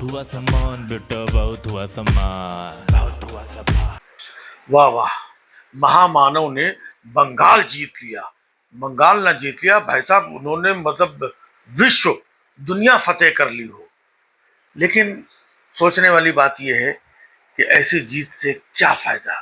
हुआ सामान बेटा, बहुत हुआ सामान, बहुत हुआ सामान। वाह वाह, महामानव ने बंगाल जीत लिया। बंगाल ना जीत लिया भाई साहब, उन्होंने मतलब विश्व दुनिया फतेह कर ली हो। लेकिन सोचने वाली बात यह है कि ऐसी जीत से क्या फायदा,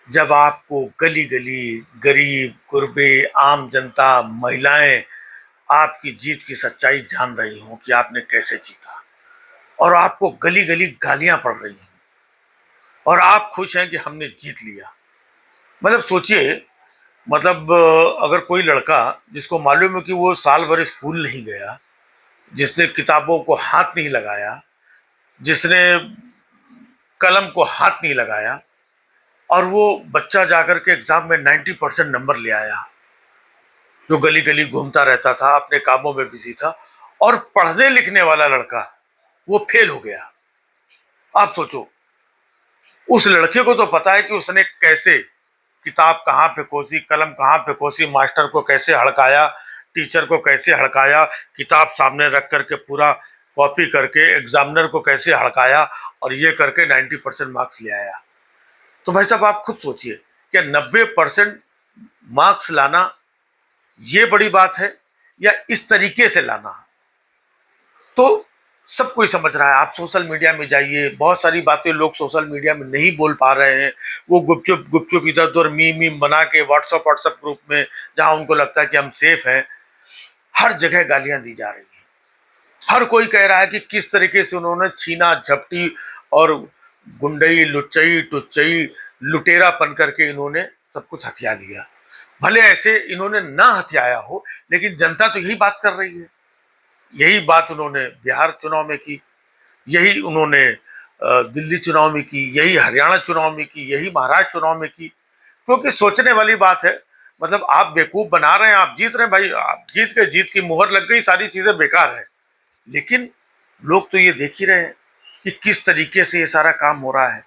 जब आपको गली गली गरीब गुरबे आम जनता महिलाएं आपकी जीत की सच्चाई जान रही हो कि आपने कैसे जीता, और आपको गली गली गालियां पड़ रही हैं, और आप खुश हैं कि हमने जीत लिया। मतलब सोचिए, मतलब अगर कोई लड़का जिसको मालूम है कि वो साल भर स्कूल नहीं गया, जिसने किताबों को हाथ नहीं लगाया, जिसने कलम को हाथ नहीं लगाया, और वो बच्चा जाकर के एग्जाम में 90% नंबर ले आया, जो गली गली घूमता रहता था अपने कामों में बिजी था, और पढ़ने लिखने वाला लड़का वो फेल हो गया। आप सोचो, उस लड़के को तो पता है कि उसने कैसे किताब कहाँ फेंकोसी, कलम कहाँ फेंकोसी, मास्टर को कैसे हड़काया, टीचर को कैसे हड़काया, किताब सामने रख करके पूरा कॉपी करके एग्जामिनर को कैसे हड़काया, और ये करके 90% मार्क्स ले आया। तो भाई साहब आप खुद सोचिए, क्या 90% मार्क्स लाना ये बड़ी बात है, या इस तरीके से लाना? तो सब कोई समझ रहा है। आप सोशल मीडिया में जाइए, बहुत सारी बातें लोग सोशल मीडिया में नहीं बोल पा रहे हैं, वो गुपचुप गुपचुप इधर उधर मीम मीम बना के व्हाट्सअप व्हाट्सअप ग्रुप में, जहां उनको लगता है कि हम सेफ हैं, हर जगह गालियां दी जा रही हैं। हर कोई कह रहा है कि किस तरीके से उन्होंने छीना झपटी और गुंडई लुच्चई टुच्चई लुटेरापन करके इन्होंने सब कुछ हथिया लिया। भले ऐसे इन्होंने ना हथियाया हो, लेकिन जनता तो यही बात कर रही है। यही बात उन्होंने बिहार चुनाव में की, यही उन्होंने दिल्ली चुनाव में की, यही हरियाणा चुनाव में की, यही महाराष्ट्र चुनाव में की। क्योंकि सोचने वाली बात है, मतलब आप बेवकूफ बना रहे हैं, आप जीत रहे हैं भाई, आप जीत के, जीत की मुहर लग गई, सारी चीजें बेकार है। लेकिन लोग तो ये देख ही रहे हैं कि किस तरीके से ये सारा काम हो रहा है।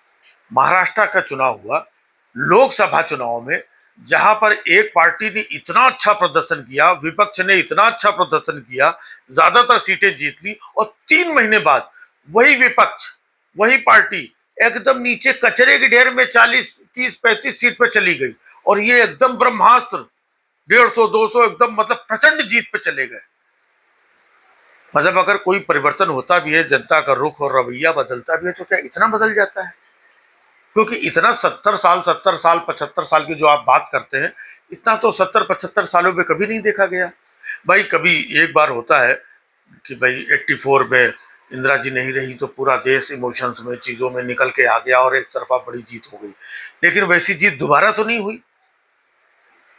महाराष्ट्र का चुनाव हुआ, लोकसभा चुनाव में, जहां पर एक पार्टी ने इतना अच्छा प्रदर्शन किया, विपक्ष ने इतना अच्छा प्रदर्शन किया, ज्यादातर सीटें जीत ली, और 3 महीने बाद वही विपक्ष, वही पार्टी एकदम नीचे कचरे के ढेर में 40 30 35 सीट पे चली गई, और ये एकदम ब्रह्मास्त्र 150 200 एकदम मतलब प्रचंड जीत पे चले गए। मतलब अगर कोई परिवर्तन होता भी है, जनता का रुख और रवैया बदलता भी है, तो क्या इतना बदल जाता है? क्योंकि इतना 70 साल 75 साल की जो आप बात करते हैं, इतना तो 70 75 सालों में कभी नहीं देखा गया। भाई कभी एक बार होता है कि भाई 84 में इंदिरा जी नहीं रही तो पूरा देश इमोशंस में चीजों में निकल के आ गया और एक तरफा बड़ी जीत हो गई, लेकिन वैसी जीत दोबारा तो नहीं हुई,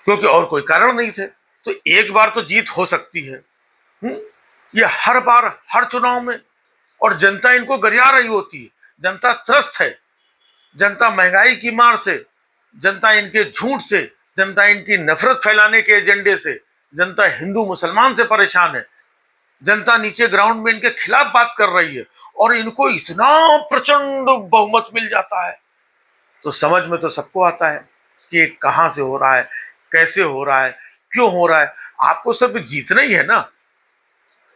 क्योंकि और कोई कारण नहीं थे। तो एक बार तो जीत हो सकती है। ये हर बार हर चुनाव में, और जनता इनको गरिया रही होती है। जनता त्रस्त है, जनता महंगाई की मार से, जनता इनके झूठ से, जनता इनकी नफरत फैलाने के एजेंडे से, जनता हिंदू मुसलमान से परेशान है, जनता नीचे ग्राउंड में इनके खिलाफ बात कर रही है, और इनको इतना प्रचंड बहुमत मिल जाता है। तो समझ में तो सबको आता है कि ये कहां से हो रहा है, कैसे हो रहा है, क्यों हो रहा है। आपको सब जीतना ही है ना।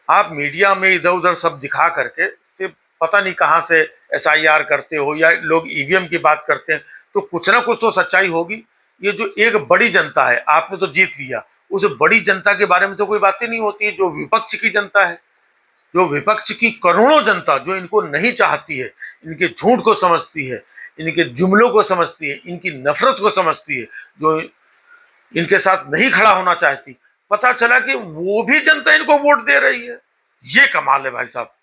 आप मीडिया में इधर उधर सब दिखा करके सिर्फ पता नहीं कहां से एसआईआर करते हो, या लोग ईवीएम की बात करते हैं, तो कुछ ना कुछ तो सच्चाई होगी। ये जो एक बड़ी जनता है, आपने तो जीत लिया, उस बड़ी जनता के बारे में तो कोई बातें नहीं होती है। जो विपक्ष की जनता है, जो विपक्ष की करोड़ों जनता जो इनको नहीं चाहती है, इनके झूठ को समझती है, इनके जुमलों को समझती है, इनकी नफरत को समझती है, जो इनके साथ नहीं खड़ा होना चाहती, पता चला कि वो भी जनता इनको वोट दे रही है। ये कमाल है भाई साहब।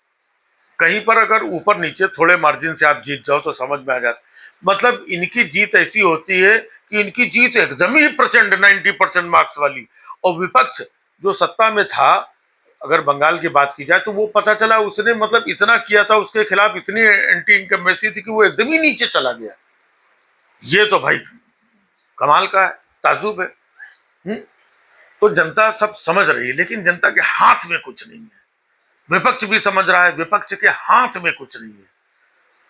कहीं पर अगर ऊपर नीचे थोड़े मार्जिन से आप जीत जाओ तो समझ में आ जाता, मतलब इनकी जीत ऐसी होती है कि इनकी जीत एकदम ही प्रचंड 90% मार्क्स वाली। और विपक्ष जो सत्ता में था, अगर बंगाल की बात की जाए, तो वो पता चला उसने मतलब इतना किया था, उसके खिलाफ इतनी एंटी इनकम्बेंसी थी कि वो एकदम ही नीचे चला गया। ये तो भाई कमाल का है, ताजुब है। तो जनता सब समझ रही है, लेकिन जनता के हाथ में कुछ नहीं है। विपक्ष भी समझ रहा है, विपक्ष के हाथ में कुछ नहीं है,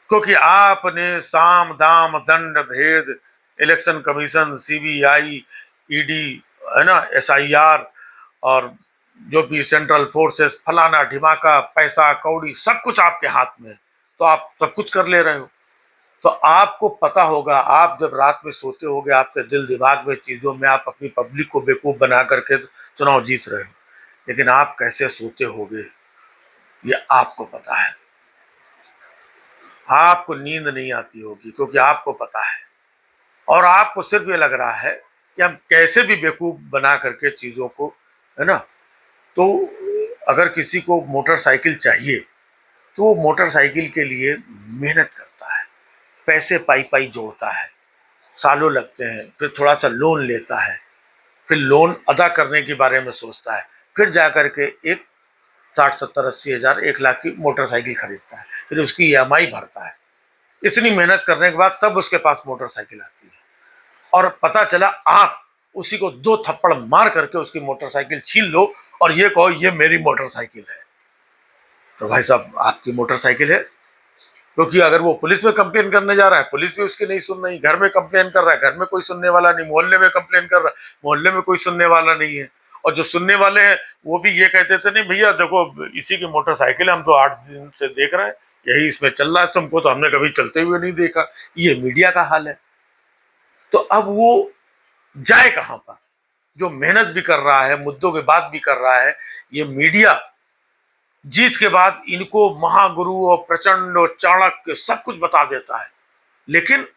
क्योंकि आपने साम दाम दंड भेद, इलेक्शन कमीशन, सीबीआई, ईडी, है ना, एसआईआर, और जो भी सेंट्रल फोर्सेस, फलाना ढिमाका, पैसा कौड़ी, सब कुछ आपके हाथ में है, तो आप सब कुछ कर ले रहे हो। तो आपको पता होगा, आप जब रात में सोते होगे, आपके दिल दिमाग में चीजों में आप अपनी पब्लिक को बेवकूफ बना करके चुनाव जीत रहे हो, लेकिन आप कैसे सोते होगे ये आपको पता है। आपको नींद नहीं आती होगी क्योंकि आपको पता है, और आपको सिर्फ ये लग रहा है कि हम कैसे भी बेवकूफ बना करके चीजों को, है ना। तो अगर किसी को मोटरसाइकिल चाहिए तो वो मोटरसाइकिल के लिए मेहनत करता है, पैसे पाई पाई जोड़ता है, सालों लगते हैं, फिर थोड़ा सा लोन लेता है, फिर लोन अदा करने के बारे में सोचता है, फिर जा करके एक 60 70 80 हज़ार 1 लाख की मोटरसाइकिल खरीदता है, फिर उसकी ईएमआई भरता है। इतनी मेहनत करने के बाद तब उसके पास मोटरसाइकिल आती है, और पता चला आप उसी को 2 थप्पड़ मार करके उसकी मोटरसाइकिल छीन लो और ये कहो ये मेरी मोटरसाइकिल है। तो भाई साहब आपकी मोटरसाइकिल है, क्योंकि अगर वो पुलिस में कंप्लेन करने जा रहा है, पुलिस भी उसकी नहीं सुन रही, घर में कंप्लेन कर रहा है, घर में कोई सुनने वाला नहीं, मोहल्ले में कंप्लेन कर रहा है, मोहल्ले में कोई सुनने वाला नहीं है। और जो सुनने वाले हैं वो भी ये कहते थे, नहीं भैया देखो इसी की मोटरसाइकिल है, हम तो 8 दिन से देख रहे हैं, यही इसमें चल रहा है, तुमको तो हमने कभी चलते हुए नहीं देखा। ये मीडिया का हाल है। तो अब वो जाए कहां पर, जो मेहनत भी कर रहा है, मुद्दों की बात भी कर रहा है। ये मीडिया जीत के बाद इनको महागुरु और प्रचंड और चाणक्य सब कुछ बता देता है, लेकिन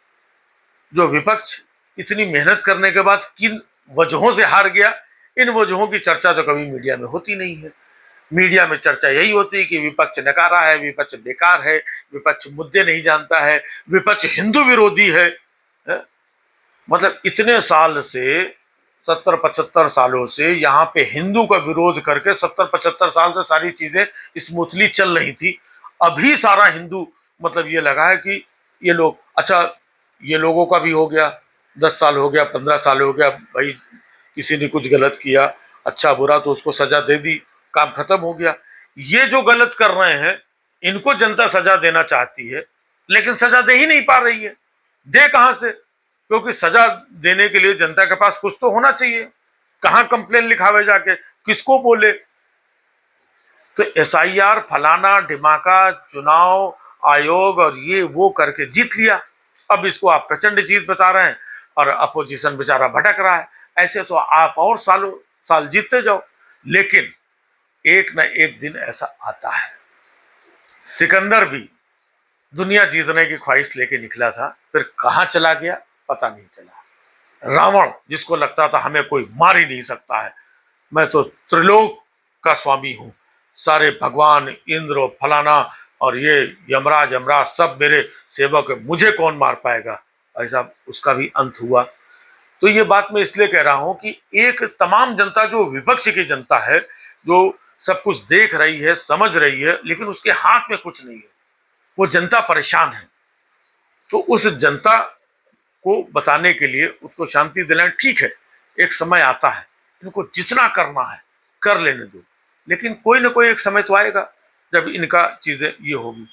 जो विपक्ष इतनी मेहनत करने के बाद किन वजहों से हार गया, इन वजहों की चर्चा तो कभी मीडिया में होती नहीं है। मीडिया में चर्चा यही होती है कि विपक्ष नकारा है, विपक्ष बेकार है, विपक्ष मुद्दे नहीं जानता है, विपक्ष हिंदू विरोधी है? मतलब इतने साल से, 70 75 सालों से यहाँ पे हिंदू का विरोध करके 70 75 साल से सारी चीजें स्मूथली चल रही थी। अभी सारा हिंदू मतलब ये लगा है कि ये लोग, अच्छा ये लोगों का भी हो गया, 10 साल हो गया, 15 साल हो गया, भाई किसी ने कुछ गलत किया, अच्छा बुरा तो उसको सजा दे दी, काम खत्म हो गया। ये जो गलत कर रहे हैं इनको जनता सजा देना चाहती है, लेकिन सजा दे ही नहीं पा रही है। दे कहां से, क्योंकि सजा देने के लिए जनता के पास कुछ तो होना चाहिए। कहां कंप्लेन लिखावे जाके, किसको बोले। तो एसआईआर फलाना ढिमाका, चुनाव आयोग और ये वो करके जीत लिया। अब इसको आप प्रचंड जीत बता रहे हैं और अपोजिशन बेचारा भटक रहा है। ऐसे तो आप और सालों साल जीतते जाओ, लेकिन एक न एक दिन ऐसा आता है। सिकंदर भी दुनिया जीतने की ख्वाहिश लेके निकला था, फिर कहां चला गया पता नहीं चला। रावण जिसको लगता था हमें कोई मार ही नहीं सकता है, मैं तो त्रिलोक का स्वामी हूं, सारे भगवान इंद्र और फलाना और ये यमराज यमराज सब मेरे सेवक है, मुझे कौन मार पाएगा। ऐसा उसका भी अंत हुआ। तो ये बात मैं इसलिए कह रहा हूं कि एक तमाम जनता जो विपक्ष की जनता है, जो सब कुछ देख रही है, समझ रही है, लेकिन उसके हाथ में कुछ नहीं है, वो जनता परेशान है। तो उस जनता को बताने के लिए उसको शांति दिलाएं। ठीक है, एक समय आता है, इनको जितना करना है कर लेने दो, लेकिन कोई ना कोई एक समय तो आएगा जब इनका चीजें ये होगी।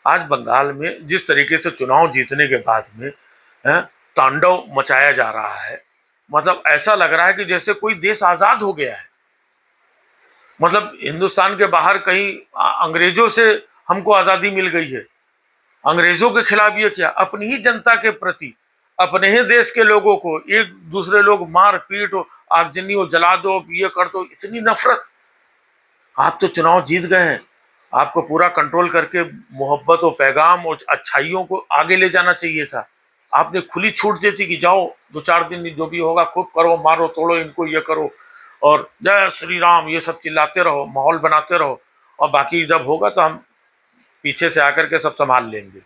आज बंगाल में जिस तरीके से चुनाव जीतने के बाद में तांडव मचाया जा रहा है, मतलब ऐसा लग रहा है कि जैसे कोई देश आजाद हो गया है। मतलब हिंदुस्तान के बाहर कहीं अंग्रेजों से हमको आजादी मिल गई है। अंग्रेजों के खिलाफ ये क्या, अपनी ही जनता के प्रति, अपने ही देश के लोगों को एक दूसरे लोग मार पीट, आगजनी हो, जला दो, ये कर दो, इतनी नफरत। आप तो चुनाव जीत गए हैं, आपको पूरा कंट्रोल करके मोहब्बत और पैगाम और अच्छाइयों को आगे ले जाना चाहिए था। आपने खुली छूट दी थी कि जाओ 2 4 दिन जो भी होगा खूब करो, मारो तोड़ो इनको, ये करो और जय श्री राम ये सब चिल्लाते रहो, माहौल बनाते रहो, और बाकी जब होगा तो हम पीछे से आकर के सब संभाल लेंगे।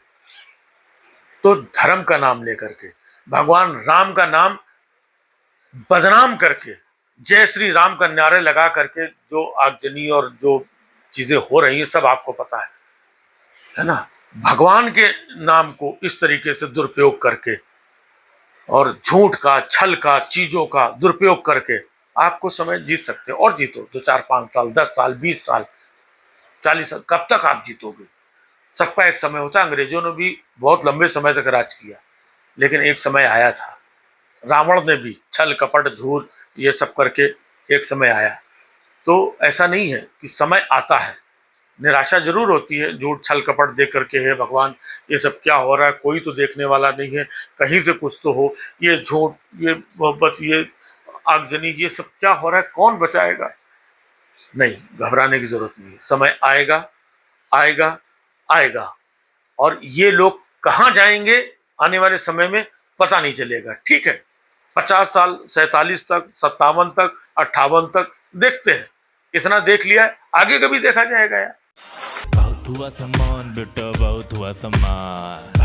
तो धर्म का नाम लेकर के, भगवान राम का नाम बदनाम करके, जय श्री राम का नारे लगा करके जो आगजनी और जो चीजें हो रही हैं सब आपको पता है ना। भगवान के नाम को इस तरीके से दुरुपयोग करके और झूठ का, छल का, चीजों का दुरुपयोग करके आपको समय जीत सकते हो, और जीतो 2 4 5 साल, 10 साल, 20 साल, 40 साल, कब तक आप जीतोगे। सबका एक समय होता है। अंग्रेजों ने भी बहुत लंबे समय तक राज किया, लेकिन एक समय आया था, रावण ने भी छल कपट झूठ ये सब करके एक समय आया, तो ऐसा नहीं है कि समय आता है, निराशा जरूर होती है, झूठ छल कपट देख करके, हे भगवान ये सब क्या हो रहा है, कोई तो देखने वाला नहीं है, कहीं से कुछ तो हो, ये झूठ, ये मोहब्बत, ये आगजनी, ये सब क्या हो रहा है, कौन बचाएगा। नहीं, घबराने की जरूरत नहीं है, समय आएगा, आएगा, आएगा। और ये लोग कहाँ जाएंगे आने वाले समय में पता नहीं चलेगा। ठीक है, 50 साल, 47 तक, 57 तक, 58 तक देखते हैं, इतना देख लिया है, आगे कभी देखा जाएगा यार। बहुत हुआ सामान बेटा, बहुत हुआ सामान।